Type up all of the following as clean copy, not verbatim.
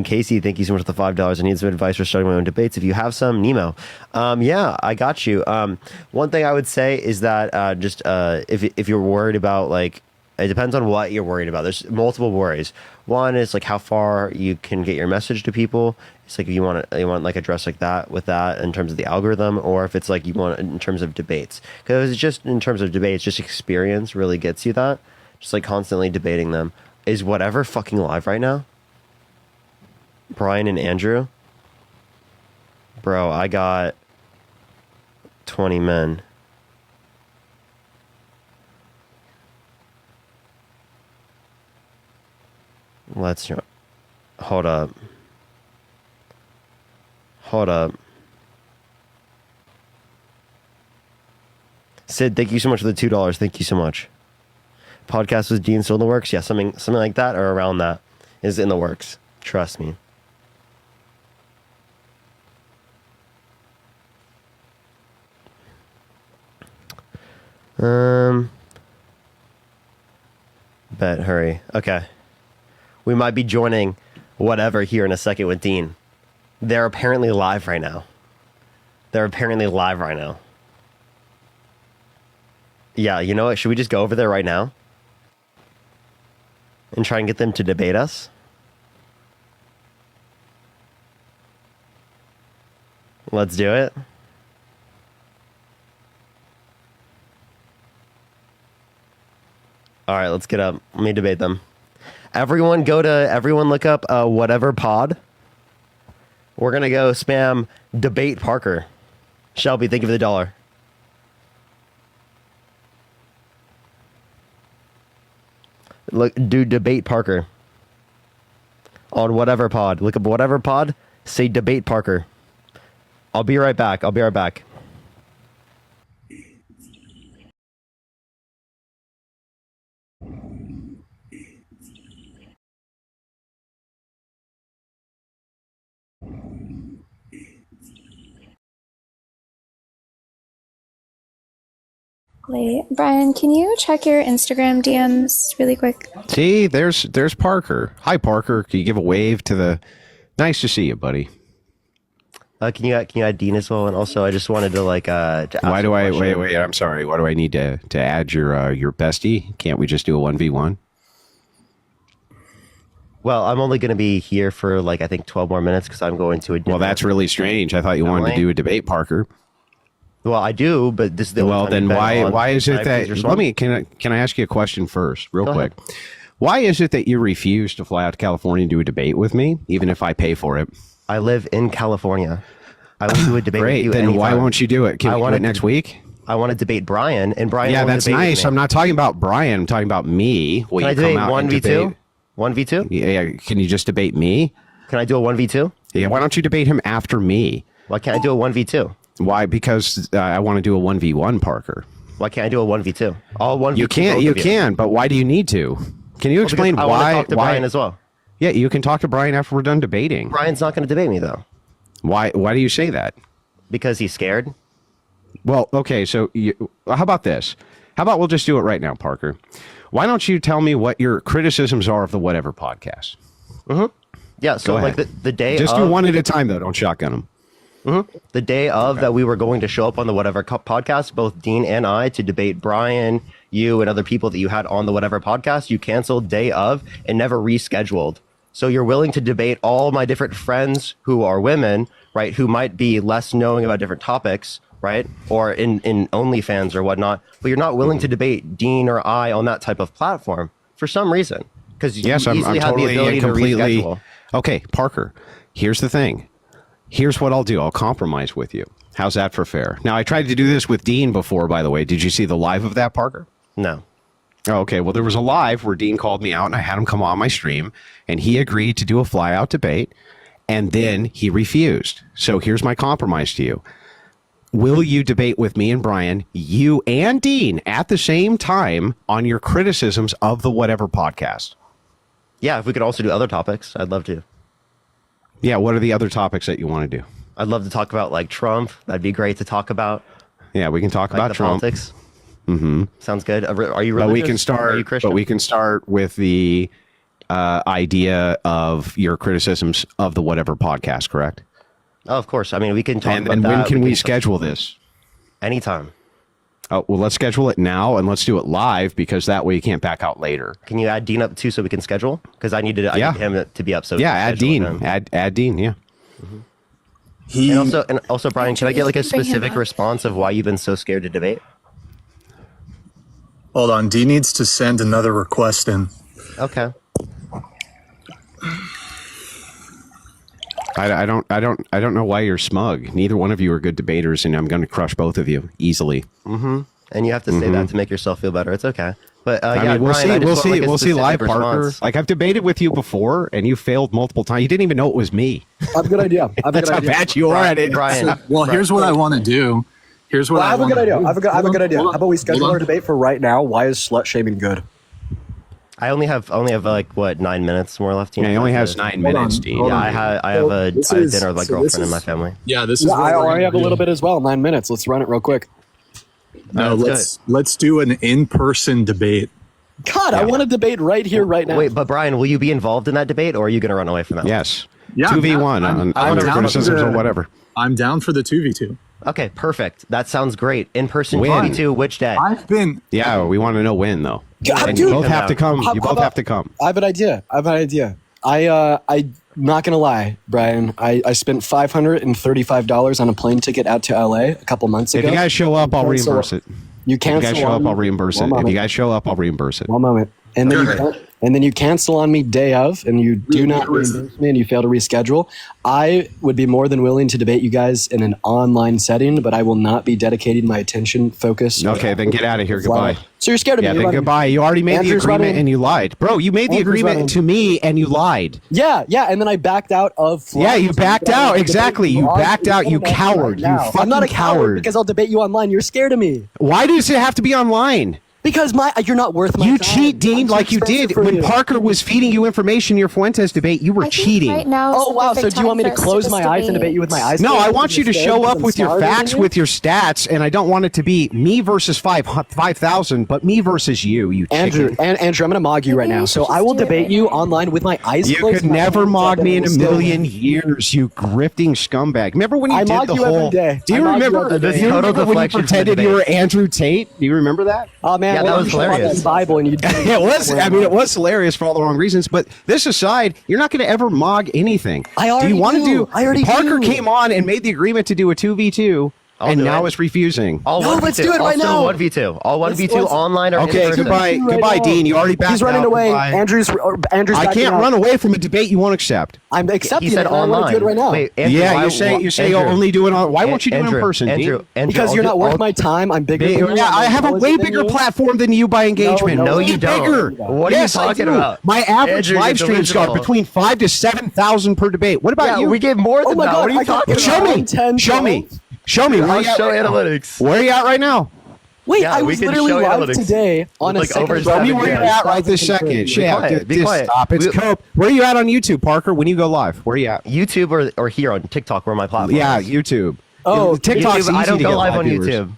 Casey, thank you so much for the $5. I need some advice for starting my own debates. If you have some, Nemo. Yeah, I got you. One thing I would say is that if you're worried about like, it depends on what you're worried about. There's multiple worries. One is like how far you can get your message to people. It's like if you want like a dress like that with that in terms of the algorithm, or if it's like you want it in terms of debates. Because it's just in terms of debates, just experience really gets you that. Just like constantly debating them. Is whatever fucking live right now? Brian and Andrew? Bro, I got 20 men. Let's hold up. Hold up. Sid, thank you so much for the $2. Thank you so much. Podcast with Dean still in the works? Yeah, something like that or around that is in the works. Trust me. Bet, hurry. Okay. We might be joining whatever here in a second with Dean. They're apparently live right now. Yeah, you know what? Should we just go over there right now? And try and get them to debate us? Let's do it. All right, let's get up. Let me debate them. Everyone look up whatever pod. We're going to go spam debate Parker. Shelby, thank you for the $1. Look, do debate Parker. On whatever pod. Look up whatever pod. Say debate Parker. I'll be right back. Wait, Brian, can you check your Instagram DMs really quick? See, there's Parker. Hi, Parker. Can you give a wave to the? Nice to see you, buddy. Can you add Dean as well? And also, I just wanted to like to ask Why do I question. wait? I'm sorry. Why do I need to add your bestie? Can't we just do a 1v1? Well, I'm only going to be here for like I think 12 more minutes because I'm going to a dinner. Well, that's really strange. I thought you wanted to do a debate, Parker. Well, I do, but this is the well. Then why is it that? Can Can I ask you a question first, real Go quick? ahead. Why is it that you refuse to fly out to California and do a debate with me, even if I pay for it? I live in California. I will do a debate with Great. you Then anytime. why won't you do it? Can you do it next week? I want to debate Brian, and Brian. Yeah, won't that's debate with nice. me. I'm not talking about Brian. I'm talking about me. Will Can I you debate come out and 1v2? debate? 1v2? Yeah. Can you just debate me? Can I do a 1v2? Yeah. Why don't you debate him after me? Why can't I do a 1v2? Why? Because I want to do a 1v1, Parker. Why can't I do a 1v2? All 1v2. You can't. You can. But why do you need to? Can you explain I why? want to talk to why? Brian as well. Yeah, you can talk to Brian after we're done debating. Brian's not going to debate me though. Why? Why do you say that? Because he's scared. Well, okay. So how about this? How about we'll just do it right now, Parker? Why don't you tell me what your criticisms are of the Whatever podcast? Yeah. So Go like ahead. the day Just of, do one at a time, though. Don't shotgun them. the day of that we were going to show up on the Whatever podcast, both Dean and I, to debate Brian, you, and other people that you had on the Whatever podcast. You canceled day of and never rescheduled. So you're willing to debate all my different friends who are women, right? Who might be less knowing about different topics, right? Or in OnlyFans or whatnot. But you're not willing to debate Dean or I on that type of platform for some reason. Because you Yes, I'm easily had totally the ability and completely. to reschedule. Okay, Parker. Here's the thing. Here's what I'll do. I'll compromise with you. How's that for fair? Now, I tried to do this with Dean before, by the way. Did you see the live of that, Parker? No. Oh, okay. Well, there was a live where Dean called me out and I had him come on my stream and he agreed to do a fly out debate and then he refused. So here's my compromise to you. Will you debate with me and Brian, you and Dean at the same time on your criticisms of the Whatever podcast? Yeah, if we could also do other topics, I'd love to. Yeah. What are the other topics that you want to do? I'd love to talk about like Trump. That'd be great to talk about. Yeah, we can talk Like about the Trump. politics. Mm-hmm. Sounds good. Are you religious? But we can Are start. you Christian? But we can start with the idea of your criticisms of the Whatever podcast, correct? Oh, of course. I mean, we can talk And, about and that. when can we schedule this? Anytime. Oh, well, let's schedule it now and let's do it live because that way you can't back out later. Can you add Dean up too so we can schedule? Because I need him to be up. So we Yeah, can add schedule Dean. him. Add Dean. Yeah. And also, Brian, can I get like a Bring him specific up. response of why you've been so scared to debate? Hold on. D needs to send another request in. Okay. I don't know why you're smug. Neither one of you are good debaters, and I'm going to crush both of you easily. And you have to say that to make yourself feel better. It's okay. But I yeah, mean, we'll Brian, see. I just We'll want, see. like, a We'll see live, specific Parker. response. Like I've debated with you before, and you failed multiple times. You didn't even know it was me. I have a good idea. I have a That's good how idea. bad you are at it. Brian. Well, here's what I want to do. Here's what I have a wanna good idea. do. I have a good idea. Hold on, How about we hold schedule on. our debate for right now? Why is slut shaming good? I only have like what 9 minutes more left. Yeah, he only has 9 Hold minutes, on, Dean. hold Yeah, on. I have this I have is- dinner with my so this girlfriend and my is- family. Yeah, this is. Yeah, what I we're already gonna have a do. little bit as well. 9 minutes. Let's run it real quick. No, let's do an in-person debate. God, I want to debate right here, right now. Wait, but Brian, will you be involved in that debate, or are you going to run away from that? Yes. Yeah, 2v1 on I'm your down criticisms for or the- whatever. I'm down for the 2v2. Okay, perfect. That sounds great. In person When? 2v2, which day? I've been. Yeah, we want to know when though. God, And dude. you both have to come. How- You how both about- have to come. I have an idea. I'm not gonna lie, Brian. I spent $535 on a plane ticket out to LA a couple months If ago. you guys show up, I'll Cancel- reimburse it. You If you cancel guys show on up, I'll me- reimburse it. One If you moment. guys show up, I'll reimburse it. One moment. And then, Sure. you cancel on me day of, and you do not reimburse me, and you fail to reschedule. I would be more than willing to debate you guys in an online setting, but I will not be dedicating my attention, focus. Okay, then get out of here. Goodbye. So you're scared of Yeah, me. then You're running- goodbye. You already made Andrew's the agreement running. and you lied. Bro, you made the Andrew's agreement running. to me and you lied. Yeah, and then I backed out of. Yeah, you flights. backed out. Exactly. You backed out, you coward. You fucking I'm not a coward coward. because I'll debate you online. You're scared of me Why does it have to be online? because you're not worth my You time. cheat, Dean, I'm too like you expensive did for when you. Parker was feeding you information in your Fuentes debate. You were I think cheating. Right now is Oh the wow! So perfect do you want me to time for us close just my eyes and debate you with my eyes? No, closed I because want you you're to scared show because up I'm with your smarter than facts, you? with your stats, and I don't want it to be me versus 5,000, but me versus you, you Andrew, chicken. Andrew, I'm gonna mog you right Maybe now. we So should I will just do it debate right you now. online with my eyes You closed. could my never hands mog up, me and in a I will still million win. years, you grifting scumbag. Remember when you I did mog the you every whole... day. Do you I mog you remember, every do day. you Total remember when you deflection from the pretended you were debate. Andrew Tate? Do you remember that? Oh man, Yeah, well, that was you should have hilarious. that Bible and you. It was. I mean, it was hilarious for all the wrong reasons. But this aside, you're not going to ever mog anything. I already do you want to do. do? I already Parker do. came on and made the agreement to do a 2v2, I'll and do now it. is refusing. All No, 1v2. let's do it right Also now. 1v2. All 1v2 let's- online or in Okay, person. goodbye, Right goodbye, now. Dean. You already backed He's running out. away. Goodbye. Andrew's I backing can't out. run away from a debate you won't accept. I'm accepting He said it. And I want online. to do it right now. Wait, Andrew, Yeah, why- you say Andrew, you'll only do it on. Why won't you do it in Andrew, person, Andrew, Dean? Andrew, because I'll you're do- not worth I'll- my time. I'm bigger. than you. Yeah, I have a I'm way taller bigger than you. platform than you by engagement. No, you Way don't. bigger. What are you Yes, I talking do. about? My average Andrew, you're live streams are delusional. between 5,000 to 7,000 per debate. What about Yeah, you? we get more than Oh my that. God, What are you I got- talking Show about? me. 10, Show me. 12. Show me. Where I'll you at show right now? analytics. Where are you at right now? Wait, Yeah, I we was can literally show live analytics. today on With a like second. over Show me 7 where you're years. at right this second. Be Yeah, quiet, be quiet. stop. It's We- Cope. Where are you at on YouTube, Parker? When you go live, where are you at? YouTube or here on TikTok, where my platform Yeah, is. YouTube. Oh, TikTok's YouTube, I easy don't to go get live on viewers. YouTube.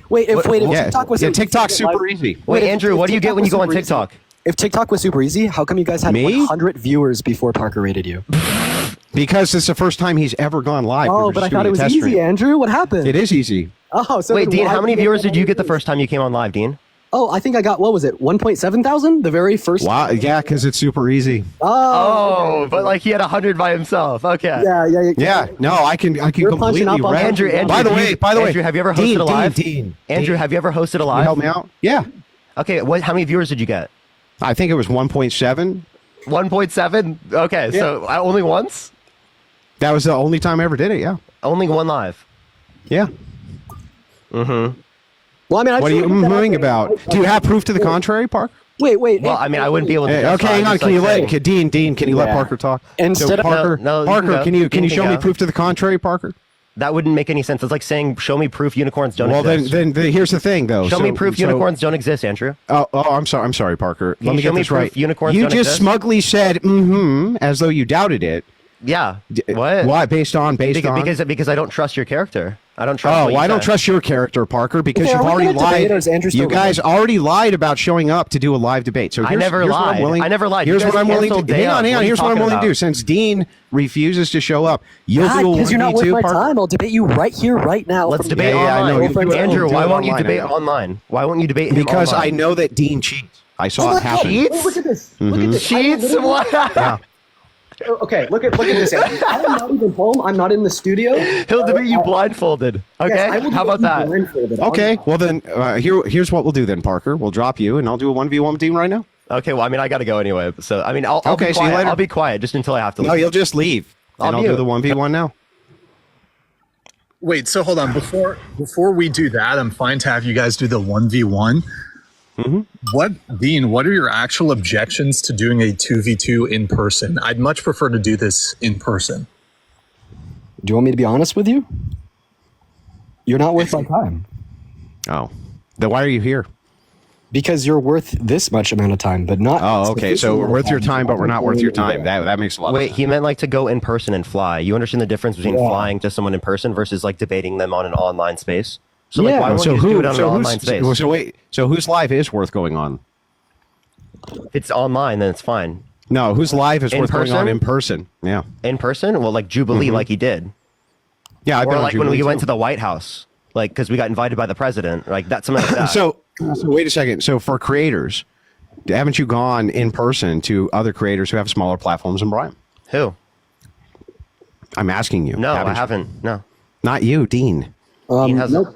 Wait, if Yeah, TikTok was yeah, TikTok's super live- easy. Wait, if- Andrew, if what do you get TikTok when you was go on super easy- TikTok? If TikTok was super easy, how come you guys had Me? 100 viewers before Parker rated you? Because it's the first time he's ever gone live. Oh, We're but I just thought doing it was a test easy, stream. Andrew. What happened? It is easy. Oh, so Wait, then Dean, why how many did viewers did you get the 100? first time you came on live, Dean? Oh, I think I got, what was it, 1.7 thousand? The very first. Wow. Yeah, because it's super easy. Oh, but like he had 100 by himself. Okay. Yeah. Yeah. No, I can You're completely punching up on rent. Andrew, By the way, Andrew, have you ever hosted Dean, a live? Dean, Andrew, have you ever hosted a Can you live? help me out? Yeah. Okay, how many viewers did you get? I think it was 1.7. 1.7? Okay, so only once? That was the only time I ever did it. Yeah. Only one live. Yeah. Well, I mean, I What are just you wanna get that out mooing there. about? Do you have proof to the contrary, Park? Wait. Well, I mean, I wouldn't be able to. Hey, okay, justify hang on. just, Can you like, let saying- Dean? Can you let Yeah. Parker talk? Instead of- Parker, No, you can Parker, go. can you Dean show can me go. proof to the contrary, Parker? That wouldn't make any sense. It's like saying, "Show me proof unicorns don't Well, exist." then here's the thing, though. Show me proof unicorns don't exist, Andrew. Oh, I'm sorry, Parker. Can Let you me show get me this proof right. unicorns You don't just exist? smugly said, as though you doubted it, Yeah. What? Why? Based on Because I don't trust your character. I don't trust. Oh, what you well, I don't said. trust your character, Parker, because Okay, you've are we already gonna debate lied. or is Andrew still You guys already lied about showing up to do a live debate. So I here's, never here's what I'm lied. willing, I never lied. You Here's guys what I'm willing to canceled hang on. What are you Here's what I'm talking willing to do. about? Since Dean refuses to show up, you'll God, do a because you're not worth 1v2, my Parker. time. I'll debate you right here, right now. Let's from debate Yeah, I know. online. You do it- Andrew, do why it won't you online, debate I know. online? Why won't you debate him Because I online? know that Dean cheats. I saw it happen. Cheats? Look at this. Look at this. Cheats? What? Yeah. Okay, look at this. I'm not even home. I'm not in the studio. He'll debate you blindfolded. Okay? Yes, I will How about debate you that? blindfolded. Okay, well then, here's what we'll do then, Parker. We'll drop you, and I'll do a 1v1 with Dean right now. Okay, well, I mean, I got to go anyway. So, I mean, I'll Okay, be see you quiet. later. I'll be quiet just until I have to No, leave. you'll just leave, and I'll do mute. the 1v1 now. Wait, so hold on. Before we do that, I'm fine to have you guys do the 1v1. What, Dean, what are your actual objections to doing a 2v2 in person? I'd much prefer to do this in person. Do you want me to be honest with you? You're not worth my time. Oh, then why are you here? Because you're worth this much amount of time, but not. Oh, okay. So we're worth your time, but we're not worth your time. That. That makes a lot of Wait, sense. he meant like to go in person and fly. You understand the difference between Yeah. flying to someone in person versus like debating them on an online space? So like, Yeah. why won't you just do it on an online space? So wait, so whose live is worth going on? If it's online, then it's fine. No, whose live is In worth going on person? in person? Yeah, In person? Well, like Jubilee, like he did. yeah. I've Or been on like when Jubilee we went too. to the White House, like because we got invited by the president, like that, something like that. So wait a second. So for creators, haven't you gone in person to other creators who have smaller platforms than Brian? Who? I'm asking you. No, I you? haven't. No. Not you, Dean. Dean hasn't. Nope.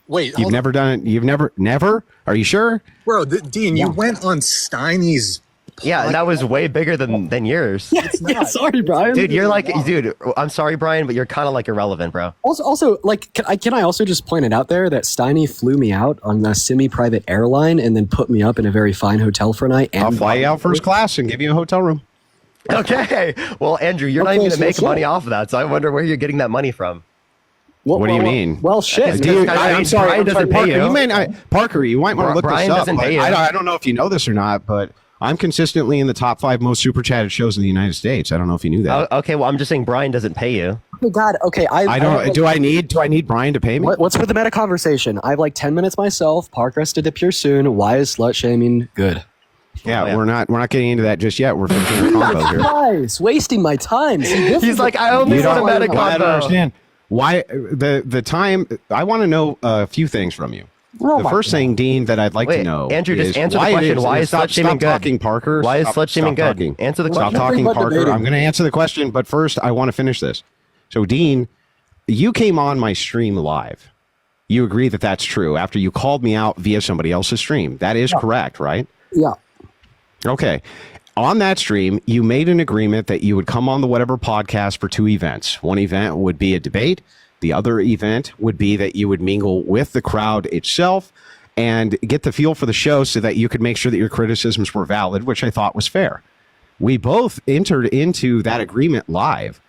Wait, You've hold never done it. You've never. Are you sure? bro, Dean, you went on Steiny's. Yeah, that was way bigger than yours. Yeah, sorry, Brian. Dude, you're like, dude, I'm sorry, Brian, but you're kind of like irrelevant, bro. Also, like, can I also just point it out there that Steiny flew me out on a semi-private airline and then put me up in a very fine hotel for a night. And I'll fly you out first class and give you a hotel room. Okay. Well, Andrew, you're not Okay, even going to so make shit. money off of that, so I wonder where you're getting that money from. Well, What do you well, mean? Well, shit. Do you- I mean, I'm sorry, Brian I'm sorry, doesn't pay Parker. you. You may Parker, you might want to look Brian this up. doesn't but pay you. I don't know if you know this or not, but I'm consistently in the top 5 most super chatted shows in the United States. I don't know if you knew that. Okay, well, I'm just saying Brian doesn't pay you. Oh, God. Okay. I don't. Do I need Brian to pay me? What's with the meta conversation? I have like 10 minutes myself. Parker has to dip here soon. Why is slut shaming good? Yeah, Oh, yeah. we're not getting into that just yet. We're finishing the combo here. Guys, wasting my time. See, this He's is like, I only You want a don't- meta I don't combo. understand why the time. I want to know a few things from you. Oh The my first God. thing, Dean, that I'd like to Wait, know Andrew, just is answer the why it question. Why is stop, slut shaming stop good? talking, Parker. Why is Stop- slut shaming stop good? talking. Answer the Stop question. talking, Nothing but Parker. debating. I'm going to answer the question, but first, I want to finish this. So, Dean, you came on my stream live. You agree that that's true after you called me out via somebody else's stream. That is correct, right? Yeah. Okay. On that stream, you made an agreement that you would come on the Whatever podcast for 2 events. One event would be a debate. The other event would be that you would mingle with the crowd itself and get the feel for the show so that you could make sure that your criticisms were valid, which I thought was fair. We both entered into that agreement live.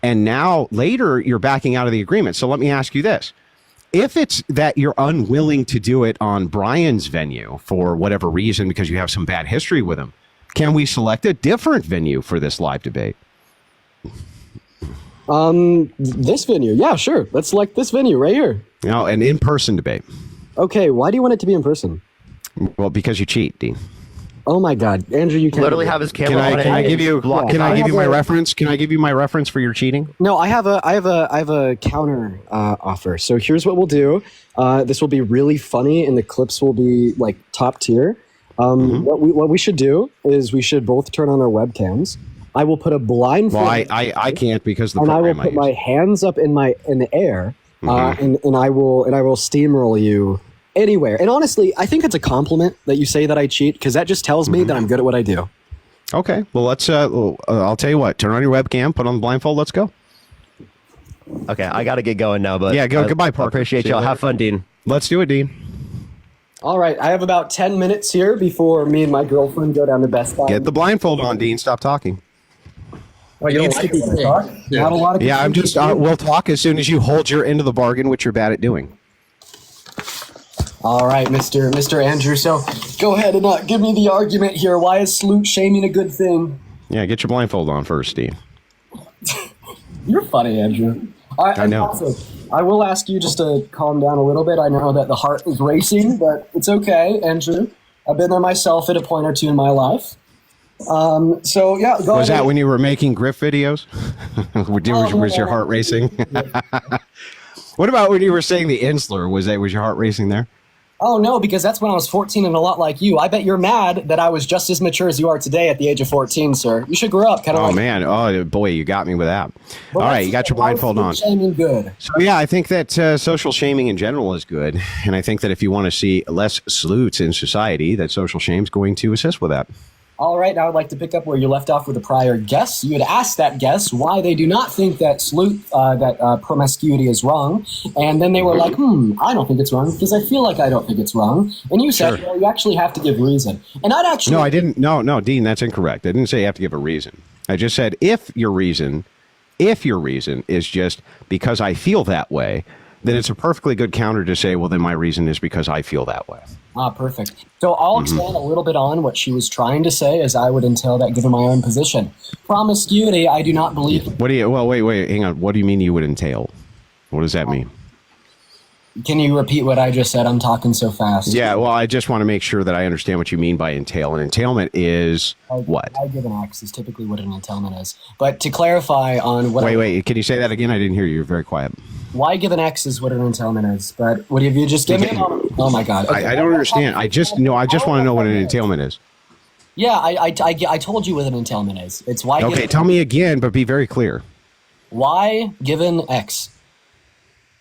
And now later you're backing out of the agreement. So let me ask you this. If it's that you're unwilling to do it on Brian's venue for whatever reason, because you have some bad history with him, can we select a different venue for this live debate? This venue. Yeah, sure. Let's select this venue right here. You know, an in-person debate. Okay. Why do you want it to be in person? Well, because you cheat, Dean. Oh my God, Andrew, you can't Literally have his camera Can on. I and give you block can his I eyes. give you my have a- reference? Can I give you my reference for your cheating? No, I have a counter offer. So here's what we'll do. This will be really funny, and the clips will be like top tier. What we should do is we should both turn on our webcams. I will put a blindfold, Well, I can't because the and I will program put my use. hands up in the air, and I will steamroll you anywhere. And honestly, I think it's a compliment that you say that I cheat because that just tells me that I'm good at what I do. Okay, well let's. I'll tell you what. Turn on your webcam. Put on the blindfold. Let's go. Okay, I got to get going now, but Yeah, go. Goodbye, I Parker. appreciate See you y'all. later. Have fun, Dean. Let's do it, Dean. All right, I have about 10 minutes here before me and my girlfriend go down to Best Buy. Get the blindfold on, Dean. Stop talking. You don't like it when I talk? Not a lot of Yeah, I'm people just. do. We'll talk as soon as you hold your end of the bargain, which you're bad at doing. All right, Mr. Andrew. So go ahead and give me the argument here. Why is slut shaming a good thing? Yeah, get your blindfold on first, Dean. You're funny, Andrew. I know. Also, I will ask you just to calm down a little bit. I know that the heart is racing, but it's okay, Andrew. I've been there myself at a point or two in my life. So yeah, go Was ahead. that when you were making Griff videos? was your heart racing? What about when you were saying the Insler? Was your heart racing there? Oh no, because that's when I was 14 and a lot like you. I bet you're mad that I was just as mature as you are today at the age of 14, sir. You should grow up, kind of. Oh man, oh boy, you got me with that. All right, you got your blindfold on. Shaming good. So yeah, I think that social shaming in general is good, and I think that if you want to see less sleuths in society, that social shame is going to assist with that. All right, now I'd like to pick up where you left off with the prior guest. You had asked that guest why they do not think that promiscuity is wrong, and then they were like, I don't think it's wrong because I feel like I don't think it's wrong. And you said, well, you actually have to give reason. And I'd actually... No, I didn't. No, Dean, that's incorrect. I didn't say you have to give a reason. I just said if your reason is just because I feel that way, then it's a perfectly good counter to say, well, then my reason is because I feel that way. Ah, perfect. So I'll expand a little bit on what she was trying to say, as I would entail that given my own position. Promiscuity, I do not believe... Wait, hang on. What do you mean you would entail? What does that mean? Can you repeat what I just said? I'm talking so fast. Yeah, well, I just want to make sure that I understand what you mean by entail. An entailment is what? I give an X is typically what an entailment is. But to clarify on what... Wait, can you say that again? I didn't hear you. You're very quiet. Why give an X is what an entailment is. But what have you just given me? Oh my God. Okay. I don't understand. I just want to know what an entailment is. Yeah, I told you what an entailment is. It's why... Okay, tell me again, but be very clear. Why given X?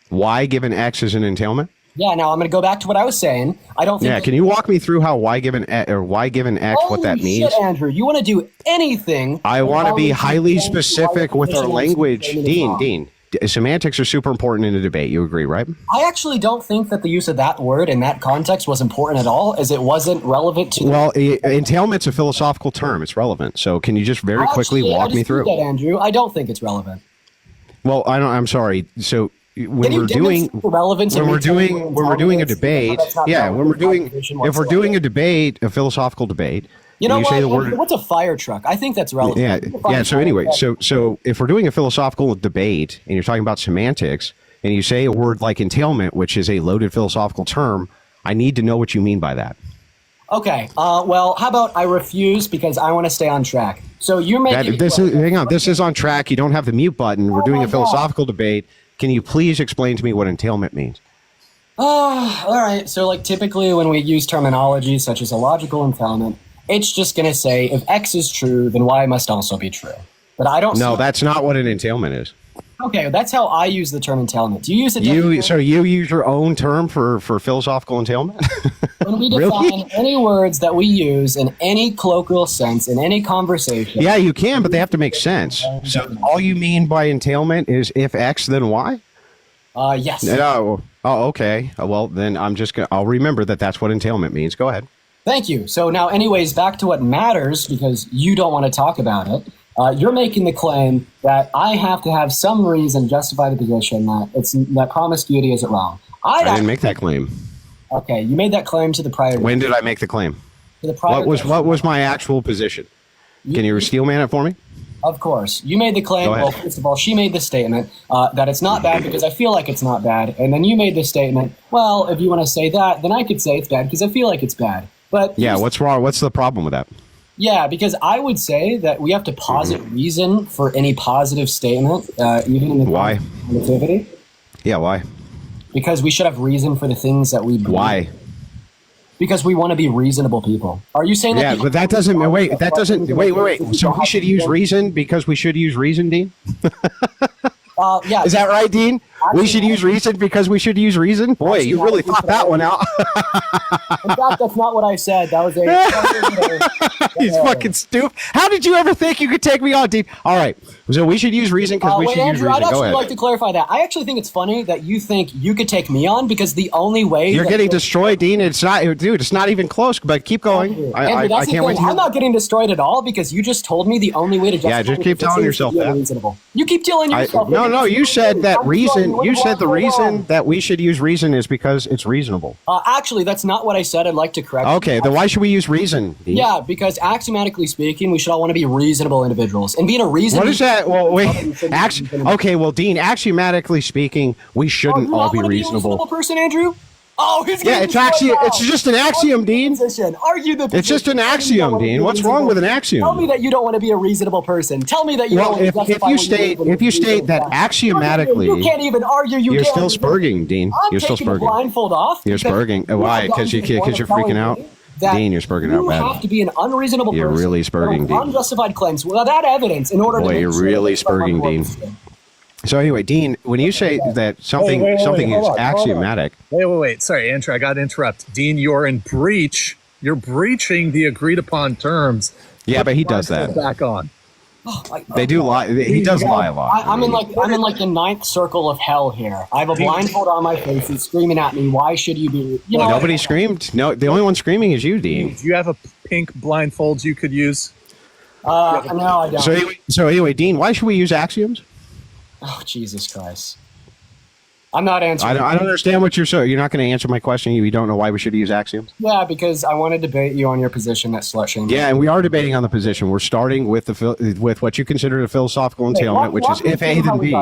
Why given X is an entailment? Yeah, now I'm going to go back to what I was saying. I don't think... Yeah, can you walk me through how why given X, what that means? Shit, Andrew, you want to do anything... I want to be highly specific with our language. Dean, semantics are super important in a debate. You agree, right? I actually don't think that the use of that word in that context was important at all, as it wasn't relevant to... Well, entailment's a philosophical term. It's relevant. So can you just very quickly walk me through? That, Andrew. I don't think it's relevant. Well, I'm sorry. So when we're doing a debate, if we're doing a debate, a philosophical debate, you know you what? say the word... What's a fire truck? I think that's relevant. Yeah. So anyway, so if we're doing a philosophical debate and you're talking about semantics and you say a word like entailment, which is a loaded philosophical term, I need to know what you mean by that. Okay. Well, how about I refuse because I want to stay on track. So you're making... Hang on. This is on track. You don't have the mute button. We're doing a philosophical debate. Can you please explain to me what entailment means? Oh, all right. So like typically when we use terminology such as a logical entailment, it's just going to say if X is true, then Y must also be true. But I don't... No, that's not what an entailment is. Okay, that's how I use the term entailment. Do you use it? So you use your own term for philosophical entailment? When we define any words that we use in any colloquial sense, in any conversation... Yeah, you can, but they have to make sense. So all you mean by entailment is if X, then Y? Yes. No. Oh, okay. Well, then I'll remember that that's what entailment means. Go ahead. Thank you. So now, anyways, back to what matters, because you don't want to talk about it. You're making the claim that I have to have some reason to justify the position that promiscuity isn't wrong. I didn't make that claim. Okay, you made that claim to the prior... When did I make the claim? To the prior... What was my actual position? Can you steel man it for me? Of course. You made the claim... Well, first of all, she made the statement that it's not bad because I feel like it's not bad. And then you made the statement, well, if you want to say that, then I could say it's bad because I feel like it's bad. But yeah, what's wrong? What's the problem with that? Yeah, because I would say that we have to posit reason for any positive statement, even in the negativity. Yeah, why? Because we should have reason for the things that we believe. Why? Because we want to be reasonable people. Are you saying that? Yeah, but that doesn't. Wait. So we should use reason because we should use reason, Dean? Yeah. Is that right, Dean? We should use reason because we should use reason? Boy, you really thought that one out. In fact, that's not what I said. That was a... He's fucking stupid. How did you ever think you could take me on, Dean? All right. So we should use reason because we should use reason. I'd actually Go ahead. like to clarify that. I actually think it's funny that you think you could take me on because the only way... You're getting destroyed, Dean. It's not... Dude, it's not even close, but keep going. Andrew, I can't wait to hear... I'm not getting destroyed at all because you just told me the only way to justify... Yeah, just keep telling yourself that. Reasonable. You keep telling yourself... No, you said that reason reason. You said the reason that we should use reason is because it's reasonable. Actually, that's not what I said. I'd like to correct you. Okay, then why should we use reason? Dean? Yeah, because axiomatically speaking, we should all want to be reasonable individuals. And being a reasonable... What is that? Well, wait. Okay, well, Dean, axiomatically speaking, we shouldn't all be reasonable. Reasonable person, Andrew? Oh, he's Yeah, it's just an axiom, Dean. Argue the position. It's just an axiom, Dean. What's wrong with an axiom? Tell me that you don't want to be a reasonable person. Tell me that you don't want to justify if you state that axiomatically, you can't even argue. You're still spurging, Dean. You're still taking the spurging. blindfold off. You're spurging. Why? Because you're freaking out. Dean, you're spurging out You bad. have to be an unreasonable person. You're really spurging, Dean. Unjustified claims without evidence in order to. Boy, you're really spurging, Dean. So anyway, Dean, when you say that something is axiomatic, Wait. Sorry, Andrew, I got to interrupt. Dean, you're in breach. You're breaching the agreed upon terms. yeah, but he does that. Back on. They do lie. He does lie a lot. I'm in like the ninth circle of hell here. I have a blindfold on my face. He's screaming at me. Why should you be? You know, Nobody screamed. No, the only one screaming is you, Dean. Do you have a pink blindfold you could use? No, I don't. So anyway, Dean, why should we use axioms? Oh, Jesus Christ! I'm not answering. I don't understand what you're not going to answer my question. You don't know why we should use axioms? Yeah, because I want to debate you on your position that slut shaming. Yeah, and we are debating on the position. We're starting with with what you consider a philosophical entailment, which is if A then B.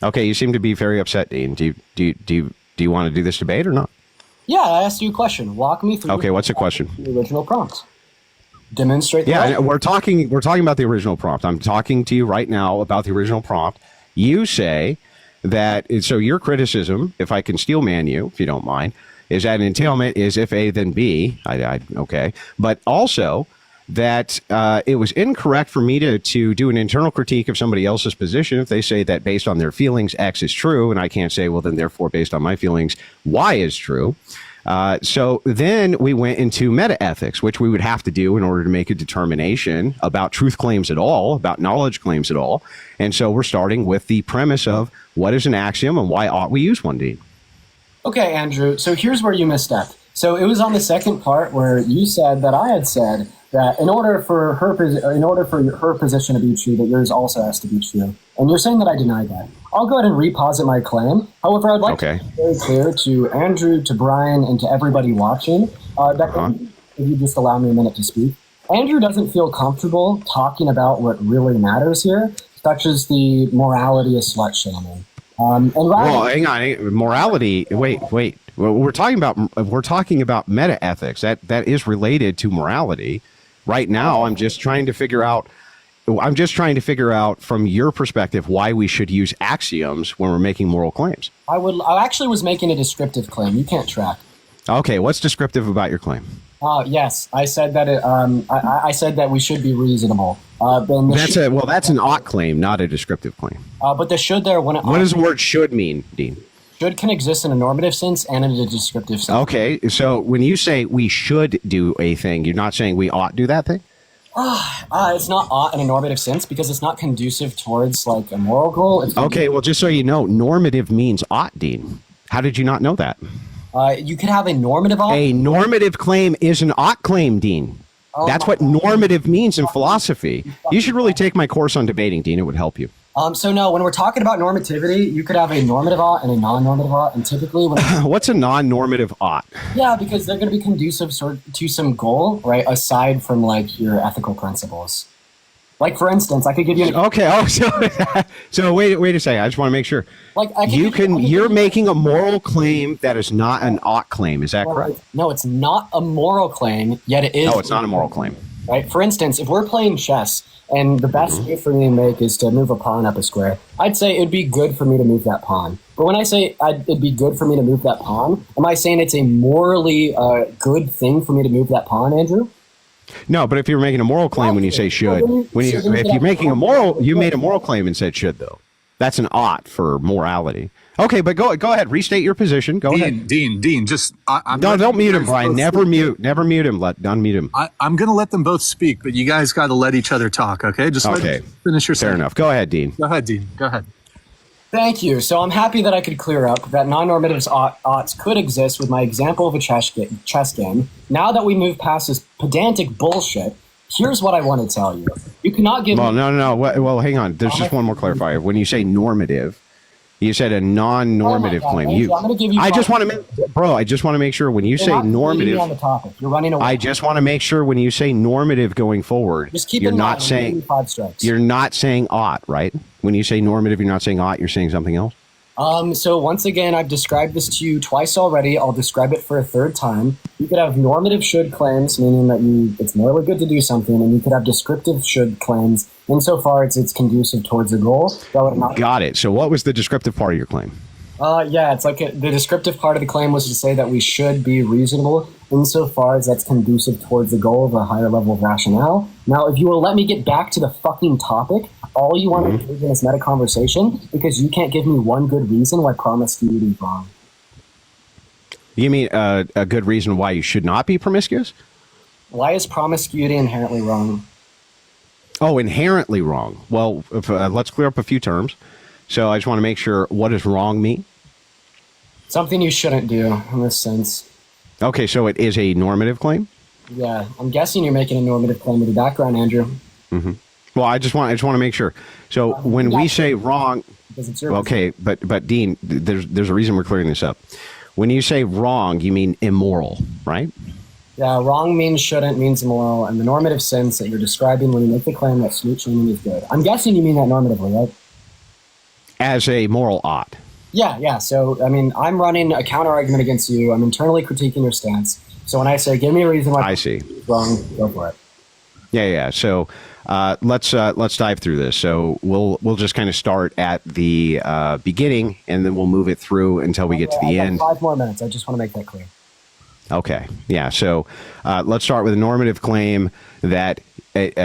Okay, you seem to be very upset, Dean. Do you want to do this debate or not? Yeah, I asked you a question. Walk me through. Okay, what's the question? The original prompt. Demonstrate. The Yeah, we're talking about the original prompt. I'm talking to you right now about the original prompt. You say that, so your criticism, if I can steel man you, if you don't mind, is that entailment is if A then B. Okay, but also that it was incorrect for me to do an internal critique of somebody else's position if they say that based on their feelings X is true, and I can't say, well, then therefore based on my feelings Y is true. So then we went into meta-ethics, which we would have to do in order to make a determination about truth claims at all, about knowledge claims at all. And so we're starting with the premise of what is an axiom and why ought we use one, Dean? Okay, Andrew. So here's where you misstepped. So it was on the second part where you said that I had said that in order for her position to be true, that yours also has to be true. And you're saying that I denied that. I'll go ahead and reposit my claim. However, I'd like to be very clear to Andrew, to Brian, and to everybody watching that if you just allow me a minute to speak. Andrew doesn't feel comfortable talking about what really matters here, such as the morality of slut shaming. And Ryan, well, hang on, morality. Wait. Well, we're talking about meta ethics. That is related to morality. Right now, I'm just trying to figure out from your perspective why we should use axioms when we're making moral claims. I actually was making a descriptive claim. You can't track. Okay, what's descriptive about your claim? Yes, I said that. I said that we should be reasonable. That's an ought claim, not a descriptive claim. But the should there when what does the word should mean, Dean? Should can exist in a normative sense and in a descriptive sense. Okay, so when you say we should do a thing, you're not saying we ought do that thing? It's not ought in a normative sense because it's not conducive towards like a moral goal. Okay, well, just so you know, normative means ought, Dean. How did you not know that? You could have a normative ought. A normative claim is an ought claim, Dean. That's what normative means in philosophy. You should really take my course on debating, Dean. It would help you. So no, when we're talking about normativity, you could have a normative ought and a non-normative ought, and typically when what's a non-normative ought? Yeah, because they're going to be conducive to some goal, right? Aside from like your ethical principles. Like for instance, I could give you so wait a second. I just want to make sure. Like you're making a moral claim that is not an ought claim. Is that correct? No, it's not a moral claim. Yet it is. No, it's not a moral claim. Right. For instance, if we're playing chess and the best way for me to make is to move a pawn up a square, I'd say it'd be good for me to move that pawn. But when I say it'd be good for me to move that pawn, am I saying it's a morally good thing for me to move that pawn, Andrew? No, but if you're making a moral claim when you say should, if you're making you made a moral claim and said should though. That's an ought for morality. Okay, but go ahead. Restate your position. Go ahead. Dean, just... don't mute him, Brian. Never mute him. Unmute him. I'm going to let them both speak, but you guys got to let each other talk, okay? Just finish your Fair enough. Go ahead, Dean. Go ahead, Dean. Go ahead. Thank you. So I'm happy that I could clear up that non-normative oughts could exist with my example of a chess game. Now that we move past this pedantic bullshit, here's what I want to tell you. You cannot give... Well, no. Well, hang on. There's just one more clarifier. When you say normative, You said a non-normative Oh my God, claim. Andrew, I'm gonna give you I just five want to make, bro. I just want to make sure when you You're say not leading me normative, on the topic. You're running away. I just want to make sure when you say normative going forward, Just keep you're in not mind, I'm giving saying you 5 strikes. you're not saying ought, right? When you say normative, you're not saying ought. You're saying something else. So once again, I've described this to you twice already. I'll describe it for a third time. You could have normative should claims, meaning that it's morally good to do something, and you could have descriptive should claims, insofar as it's conducive towards a goal. Got it. So what was the descriptive part of your claim? Yeah, it's like the descriptive part of the claim was to say that we should be reasonable insofar as that's conducive towards the goal of a higher level of rationale. Now, if you will let me get back to the fucking topic, all you want to do in this meta conversation, because you can't give me one good reason why promiscuity is wrong. You mean a good reason why you should not be promiscuous? Why is promiscuity inherently wrong? Oh, inherently wrong. Well, let's clear up a few terms. So I just want to make sure, what does wrong mean? Something you shouldn't do in this sense. Okay, so it is a normative claim? Yeah, I'm guessing you're making a normative claim with your background, Andrew. Well, I just want to make sure. So when we say wrong, Because it's your okay, but Dean, there's a reason we're clearing this up. When you say wrong, you mean immoral, right? Yeah, wrong means shouldn't, means immoral, and the normative sense that you're describing when you make the claim that snoot shaming is good. I'm guessing you mean that normatively, right? As a moral ought. Yeah. So, I mean, I'm running a counter argument against you. I'm internally critiquing your stance. So when I say, give me a reason why I see. it's wrong, go for it. Yeah. So let's dive through this. So we'll just kind of start at the beginning, and then we'll move it through until we get to the end. 5 more minutes. I just want to make that clear. Okay. Yeah. So let's start with a normative claim that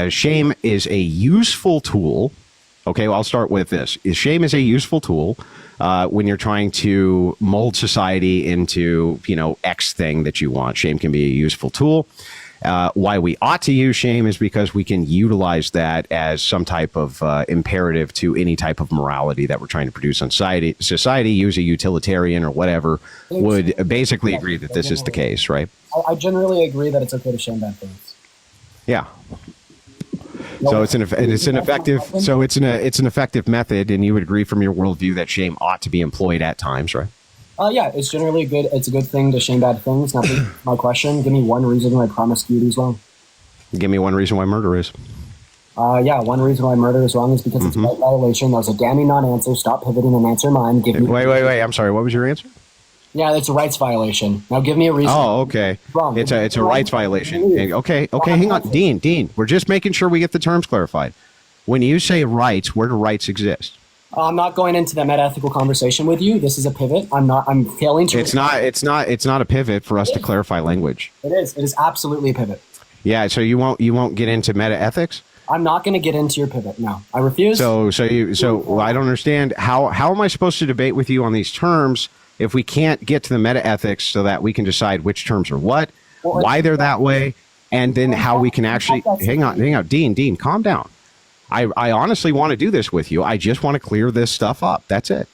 shame is a useful tool. Okay, well, I'll start with this. Shame is a useful tool when you're trying to mold society into, X thing that you want. Shame can be a useful tool. Why we ought to use shame is because we can utilize that as some type of imperative to any type of morality that we're trying to produce on society. Use a utilitarian or whatever would basically agree that this is the case, right? I generally agree that it's okay to shame bad things. Yeah. So it's an effective method, and you would agree from your worldview that shame ought to be employed at times, right? Yeah, it's generally good. It's a good thing to shame bad things. Now, my question: give me one reason why promiscuity is wrong. Give me one reason why murder is. One reason why murder is wrong is because it's a right violation. That was a damning non-answer. Stop pivoting and answer mine. Wait. I'm sorry. What was your answer? Yeah, it's a rights violation. Now, give me a reason. Oh, okay. Wrong. It's a rights violation. Okay. Hang on, Dean. We're just making sure we get the terms clarified. When you say rights, where do rights exist? I'm not going into that meta-ethical conversation with you. This is a pivot. I'm failing to. It's not a pivot for us to clarify language. It is. It is absolutely a pivot. Yeah. So you won't get into meta ethics. I'm not going to get into your pivot. No, I refuse. So I don't understand how am I supposed to debate with you on these terms if we can't get to the meta ethics so that we can decide which terms are what, why they're that way, and then how we can actually hang on, Dean, calm down. I honestly want to do this with you. I just want to clear this stuff up. That's it.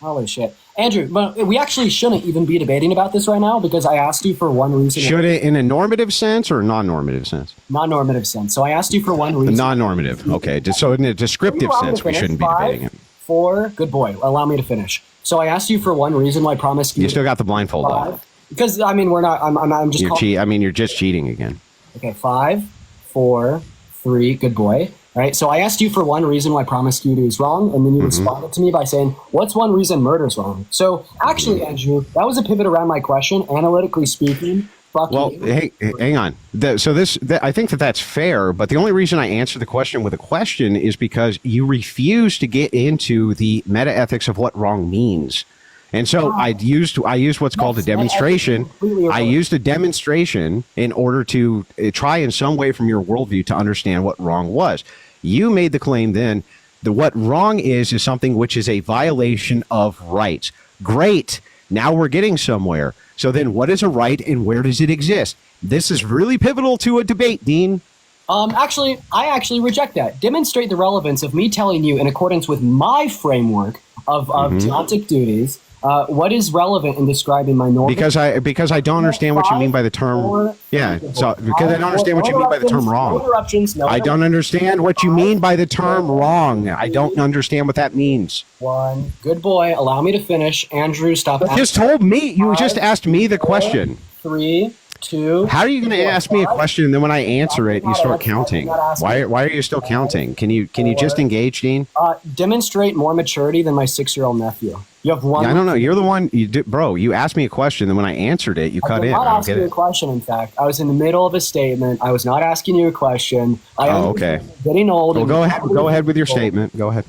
Holy shit. Andrew, but we actually shouldn't even be debating about this right now because I asked you for one reason. Should it in a normative sense or a non-normative sense? Non-normative sense. So I asked you for one reason. Non-normative. Okay. So in a descriptive sense, we shouldn't be debating it. 4, good boy. Allow me to finish. So I asked you for one reason why promiscuity. You still got the blindfold on. Because I mean, we're not. I'm just. You're just cheating again. Okay. 5, 4, 3. Good boy. All right. So I asked you for one reason why promiscuity is wrong, and then you responded to me by saying, "What's one reason murder is wrong?" So actually, Andrew, that was a pivot around my question. Analytically speaking. Hey, hang on. I think that's fair, but the only reason I answer the question with a question is because you refuse to get into the meta ethics of what wrong means. And so I used what's called a demonstration. I used a demonstration in order to try in some way from your worldview to understand what wrong was. You made the claim then that what wrong is something which is a violation of rights. Great. Now we're getting somewhere. So then what is a right and where does it exist? This is really pivotal to a debate, Dean. I actually reject that. Demonstrate the relevance of me telling you in accordance with my framework of deontic duties What is relevant in describing my normal? Because I don't understand what you mean by the term. Yeah, so because I don't understand what you mean by the term wrong. Interruptions. No. I don't understand what you mean by the term wrong. I don't understand what that means. One. Good boy. Allow me to finish. Andrew, stop. You just told me. You just asked me the question. 3, 2. How are you going to ask me a question and then when I answer it, you start counting? Why are you still counting? Can you just engage, Dean? Demonstrate more maturity than my 6-year-old nephew. You have one. I don't know. You're the one. Bro, you asked me a question, and when I answered it, you cut in. I was not I don't asking get you a it. question. In fact, I was in the middle of a statement. I was not asking you a question. Okay. Getting old. Well, go ahead. Go ahead with your statement. Go ahead.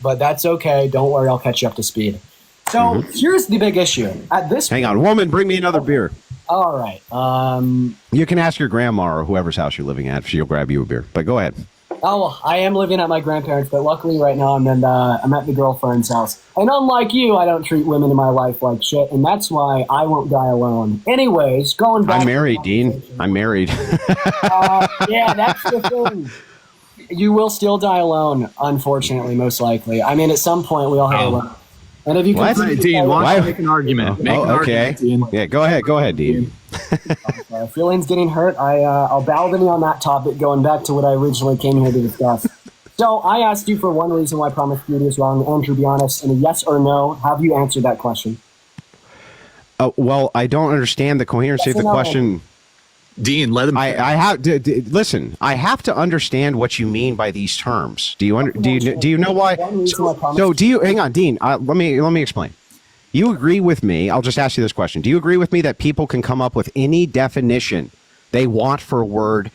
But that's okay. Don't worry. I'll catch you up to speed. So here's the big issue. At this Hang on, woman, bring me another beer. All right. You can ask your grandma or whoever's house you're living at if she'll grab you a beer. But go ahead. Oh, I am living at my grandparents', but luckily right now I'm at the girlfriend's house. And unlike you, I don't treat women in my life like shit, and that's why I won't die alone. Anyways, going back. I'm married, Dean. I'm married. Yeah, that's the thing. You will still die alone, unfortunately, most likely. I mean, at some point we all have alone. And if you What? can, Dean, why don't you make an argument? Make an okay. argument, Dean. Yeah, go ahead, Dean. feelings getting hurt, I'll bow the knee on that topic, going back to what I originally came here to discuss. So I asked you for one reason why promiscuity is wrong. Andrew, be honest, in a yes or no, have you answered that question? Well, I don't understand the coherency of the question. Dean, let him. I have listen. I have to understand what you mean by these terms. Do you know why? So do you? Hang on, Dean. Let me explain. You agree with me? I'll just ask you this question. Do you agree with me that people can come up with any definition they want for a word?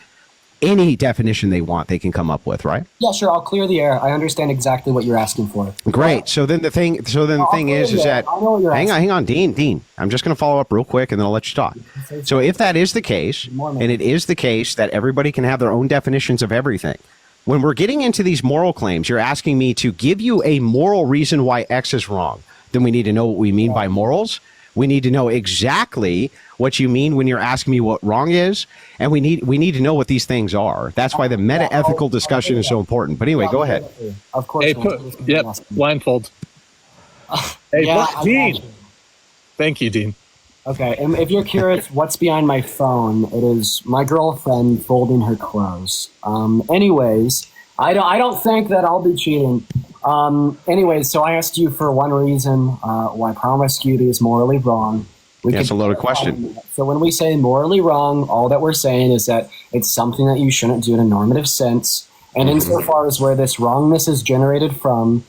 Any definition they want, they can come up with, right? Yeah, sure. I'll clear the air. I understand exactly what you're asking for. Great. So then the thing is that hang on, Dean. I'm just going to follow up real quick, and then I'll let you talk. So if that is the case, and it is the case that everybody can have their own definitions of everything, when we're getting into these moral claims, you're asking me to give you a moral reason why X is wrong. Then we need to know what we mean by morals. We need to know exactly what you mean when you're asking me what wrong is, and we need to know what these things are. That's why the meta-ethical discussion is so important. But anyway, go ahead. Of course. Hey, blindfold. Hey, Yeah, Dean. Thank you, Dean. Okay, and if you're curious what's behind my phone, it is my girlfriend folding her clothes. Anyways, I don't think that I'll be cheating. Anyways, so I asked you for one reason why promiscuity is morally wrong. That's a loaded question. So when we say morally wrong, all that we're saying is that it's something that you shouldn't do in a normative sense. And insofar as where this wrongness is generated from,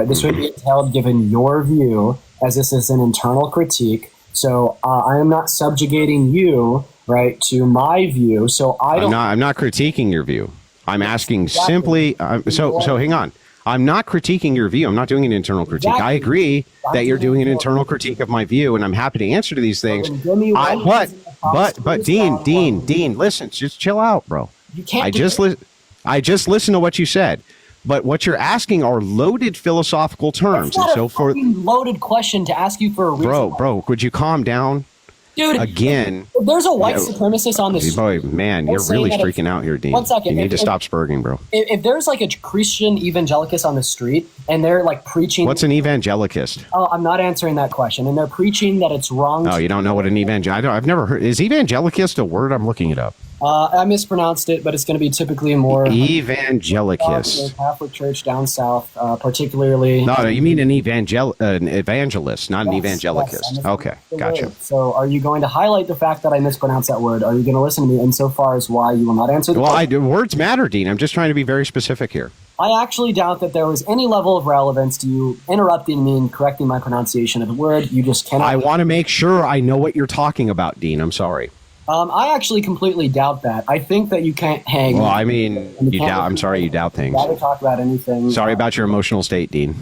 this would be entailed given your view, as this is an internal critique. So I am not subjugating you, right, to my view. So I'm not critiquing your view. I'm asking simply. So hang on. I'm not critiquing your view. I'm not doing an internal critique. Exactly. I agree that you're doing an internal critique of my view, and I'm happy to answer to these things. But Dean, listen, just chill out, bro. You can't. I just listened to what you said, but what you're asking are loaded philosophical terms, It's not and so a for fucking loaded question to ask you for a reason. bro, would you calm down? Dude, Again, if there's a white supremacist on the street. boy, man, you're saying really that freaking out here, Dean. 1 second. You need to stop spurging, bro. If there's like a Christian evangelicist on the street and they're like preaching. What's an evangelicist? Oh, I'm not answering that question. And they're preaching that it's wrong. Oh, you don't know what an I've never heard. Is evangelicist a word? I'm looking it up. I mispronounced it, but it's going to be typically more Evangelicist. Catholic Church down south, particularly. No, you mean an evangelist, not an Yes, evangelicist. yes, Okay, gotcha. So, are you going to highlight the fact that I mispronounced that word? Are you going to listen to me insofar as why you will not answer the Well, question? words matter, Dean. I'm just trying to be very specific here. I actually doubt that there was any level of relevance to you interrupting me and correcting my pronunciation of the word. You just cannot. I want to make sure I know what you're talking about, Dean. I'm sorry. I actually completely doubt that. I think that you can't hang. Well, I mean, you doubt. I'm sorry, you doubt things. Rather talk about anything. Sorry about your emotional state, Dean.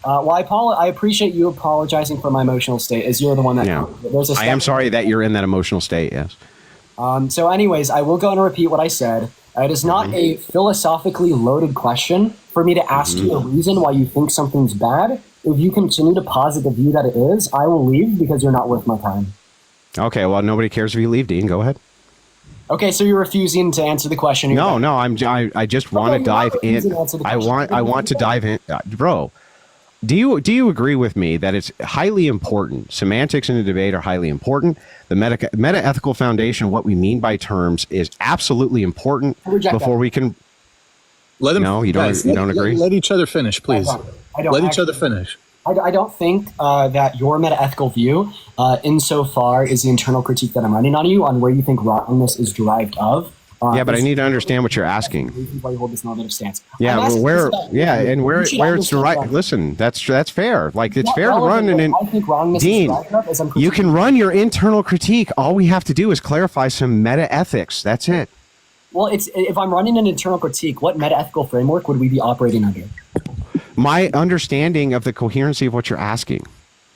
Well, I appreciate you apologizing for my emotional state, as you're the one that. Yeah. There's a I am sorry that you're in that emotional state. Yes. So, anyways, I will go and repeat what I said. It is not a philosophically loaded question for me to ask you a reason why you think something's bad. If you continue to posit the view that it is, I will leave because you're not worth my time. Okay. Well, nobody cares if you leave, Dean. Go ahead. Okay, so you're refusing to answer the question. No. I just want to dive in. I want to dive in, bro. do you agree with me that it's highly important? Semantics in a debate are highly important. The meta ethical foundation, what we mean by terms, is absolutely important before we can. Let them. No, you don't. Guys, You don't agree. Let each other finish, please. I don't Let each actually- other finish. I don't think that your meta-ethical view, insofar is the internal critique that I'm running on you on where you think wrongness is derived of. Yeah, but I need to understand what you're asking. Reasons why you hold this normative stance. Yeah, I'm well, asking where? this about Yeah, you. and You where should it's understand right. wrong. Listen, that's fair. Like it's Not fair to run relevant, an. but I think wrongness is Dean, derived of, as I'm you critiquing. can run your internal critique. All we have to do is clarify some meta ethics. That's it. Well, it's if I'm running an internal critique, what meta-ethical framework would we be operating under? My understanding of the coherency of what you're asking.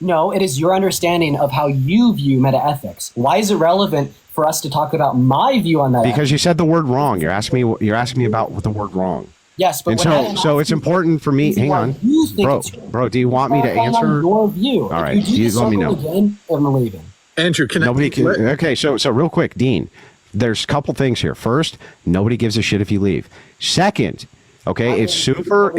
No, it is your understanding of how you view meta-ethics. Why is it relevant for us to talk about my view on meta-ethics? Because you said the word wrong. You're asking me about the word wrong. Yes, but And when I so it's ask you important for me. reason Hang why on, you think bro. it's wrong, Bro, do you want me to clarifying on answer? your view? All right, If you do you this let me circle know. again, I'm leaving. Andrew, can Nobody I? can. Okay, so real quick, Dean. There's a couple things here. First, nobody gives a shit if you leave. Second, okay, it's super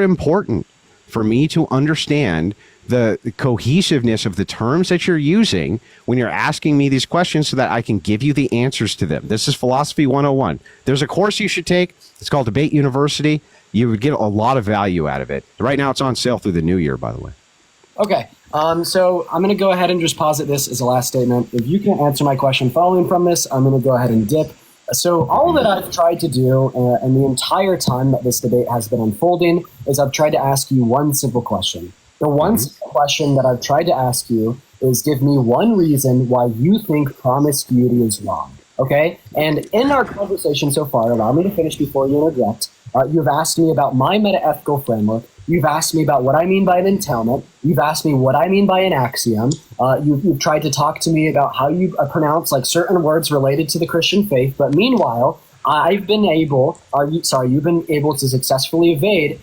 important for me to understand the cohesiveness of the terms that you're using when you're asking me these questions so that I can give you the answers to them. This is Philosophy 101. There's a course you should take. It's called Debate University. You would get a lot of value out of it. Right now it's on sale through the new year, by the way. Okay, so I'm going to go ahead and just posit this as a last statement. If you can't answer my question following from this, I'm going to go ahead and dip. So all that I've tried to do, and the entire time that this debate has been unfolding, is I've tried to ask you one simple question. The one simple question that I've tried to ask you is give me one reason why you think promiscuity is wrong. Okay? And in our conversation so far, allow me to finish before you interject. You've asked me about my meta-ethical framework. You've asked me about what I mean by an entailment. You've asked me what I mean by an axiom. You've tried to talk to me about how you pronounce like certain words related to the Christian faith. But meanwhile, you've been able to successfully evade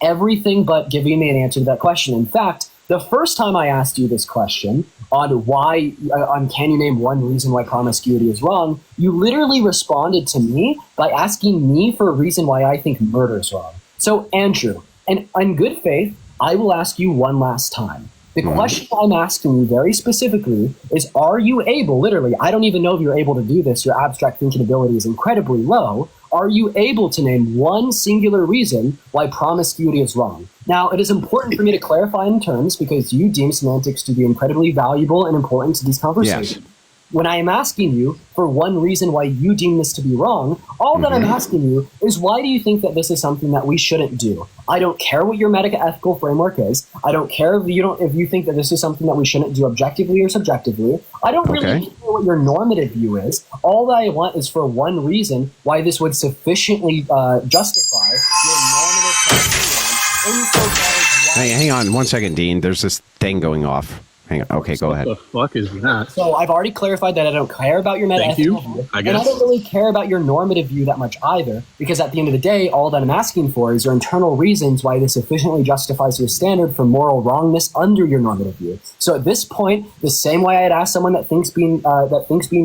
everything but giving me an answer to that question. In fact, the first time I asked you this question on can you name one reason why promiscuity is wrong, you literally responded to me by asking me for a reason why I think murder is wrong. So, Andrew, and in good faith, I will ask you one last time. The question I'm asking you very specifically is, are you able, literally, I don't even know if you're able to do this, your abstract thinking ability is incredibly low, are you able to name one singular reason why promiscuity is wrong? Now, it is important for me to clarify in terms because you deem semantics to be incredibly valuable and important to these conversations. Yes. When I am asking you for one reason why you deem this to be wrong, all that I'm asking you is why do you think that this is something that we shouldn't do? I don't care what your meta-ethical framework is. I don't care if you think that this is something that we shouldn't do objectively or subjectively. I don't really care what your normative view is. All that I want is for one reason why this would sufficiently justify your normative criterion insofar as why. Hang on 1 second, Dean. There's this thing going off. Hang on. Okay, go ahead. What the fuck is that? So I've already clarified that I don't care about your Thank you, meta-ethical view. I And I guess. don't really care about your normative view that much either, because at the end of the day, all that I'm asking for is your internal reasons why this sufficiently justifies your standard for moral wrongness under your normative view. So at this point, the same way I'd ask someone that thinks being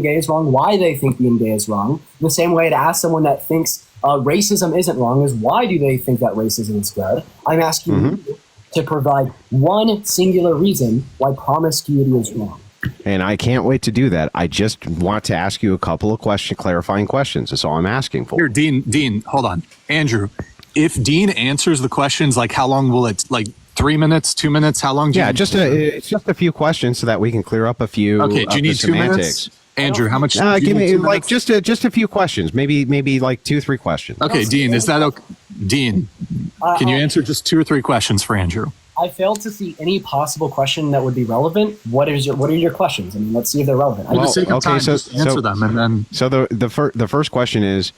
gay is wrong, why they think being gay is wrong, the same way I'd ask someone that thinks racism isn't wrong is why do they think that racism is good. I'm asking you to provide one singular reason why promiscuity is wrong. And I can't wait to do that. I just want to ask you a couple of clarifying questions. That's all I'm asking for. Here, Dean, hold on. Andrew, if Dean answers the questions, like how long will it, like 3 minutes, 2 minutes? How long do you Yeah, it's just a few questions so that we can clear up a few. Okay, do you of the need 2 minutes? semantics. Andrew, how much? do you Give need me 2 like minutes? just a few questions, maybe like 2-3 questions. Okay, Dean, is that okay? Dean, can you answer just 2 or 3 questions for Andrew? I failed to see any possible question that would be relevant. What are your questions? I mean, let's see if they're relevant. For the sake of time, just answer them, and then So the first question is,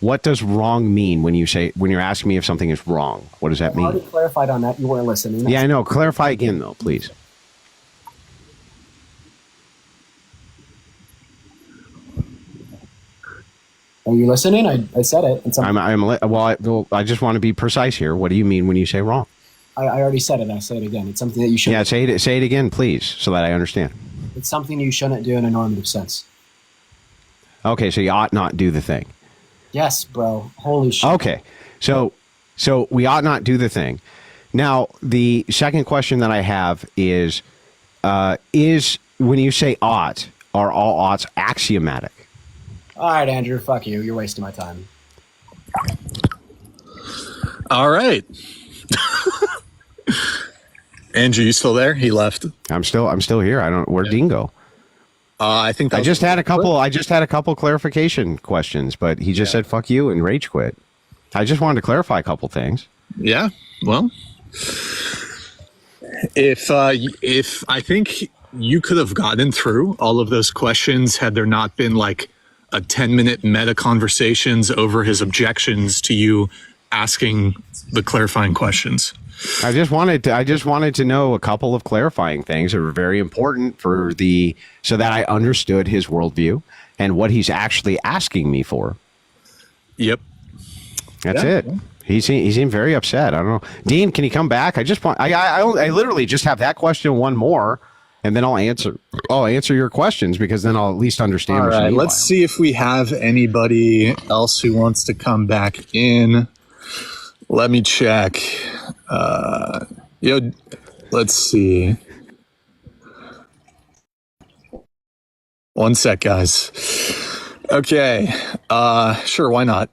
what does wrong mean when you're asking me if something is wrong? What does that I already mean? clarified on that. You weren't listening. Yeah, I know. Clarify again, though, please. Are you listening? I said it. It's I just want to be precise here. What do you mean when you say wrong? I already said it. I say it again. It's something that you shouldn't. Yeah, say it again, please, so that I understand. It's something you shouldn't do in a normative sense. Okay, so you ought not do the thing. Yes, bro. Holy shit. Okay, so we ought not do the thing. Now, the second question that I have is when you say ought, are all oughts axiomatic? All right, Andrew, fuck you. You're wasting my time. All right. Andrew, you still there? He left. I'm still here. I don't. Where'd Dean go? I think that I was- just had a couple clarification questions, but he just said "fuck you" and rage quit. I just wanted to clarify a couple things. Yeah. Well, if I think you could have gotten through all of those questions had there not been like a 10-minute meta conversations over his objections to you asking the clarifying questions. I just wanted to know a couple of clarifying things that were very important so that I understood his worldview and what he's actually asking me for. Yep. That's Yeah. it. He seemed very upset. I don't know. Dean, can he come back? I literally just have that question, one more, and then I'll answer your questions, because then I'll at least understand. All right. Let's see if we have anybody else who wants to come back in. Let me check. Let's see. One sec, guys. Okay. Sure, why not?